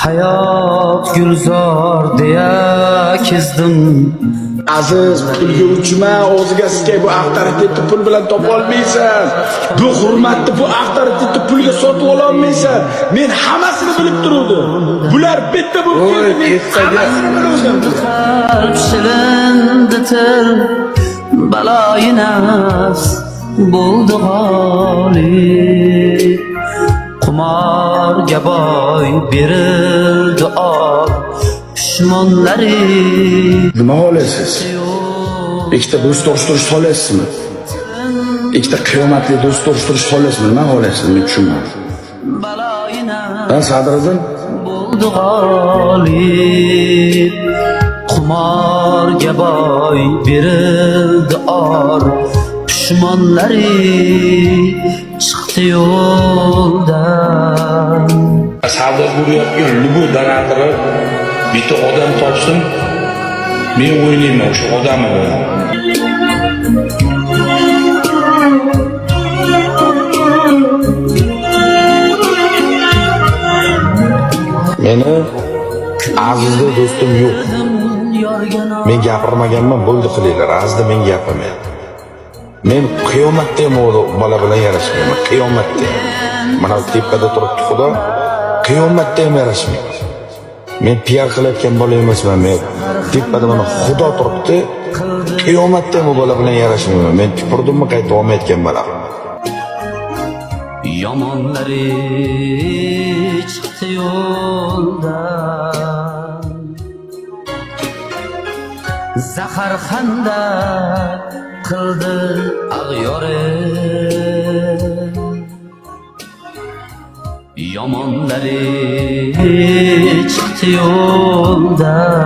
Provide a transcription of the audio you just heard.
Hayot gulzor deya kezdim. Aziz, pulga uchma, o'ziga sikay, bu avtoritetni pul bilan topa olmaysan. Bu hurmatni bu avtoritetni pulga sotib ola olmaysan. Men hammasini bilib turdim. Bular bitta bo'lib keldi, men hammasini bildim. Qalb shilindi til, baloyi nafs bo'ldi g'olib. Qumorga boy berildi or pushmonlari. Nima olaysiz? Ikkita do'st to'g'rishtirish olasizmi? Ikkita qiyomatli do'st to'g'rishtirish olasizmi? Nima olaysiz? Men tushunmadim. Ha, Sadriddin? Bo'ldi g'olib. Qumorga boy berildi or pushmonlari chiqdi yo'ldan. Savdo bo'layotgan lubu donatori bitta odam topsin, men o'ynayman o'sha odamni bilan. Meni Azizda do'stim yo'q. Men gapirmaganman, bo'ldi qilinglar. Azizda men gapirmayman. Men qiyomatda ham bola bilan yarashmayman. Qiyomatda. Mana tepada turibdi Xudo. Qiyomatda ham yarashmayman. Men piar qilayotgan bola emasman. Men tepada mana Xudo turibdi. Qiyomatda ham bola bilan yarashmayman. Men tupirdimmi qayta olmayotgan bola. Yomonlari chiqdi yo'ldan. Zahar xanda qildi ag'yori. Yomonlari chiqdi yo'ldan.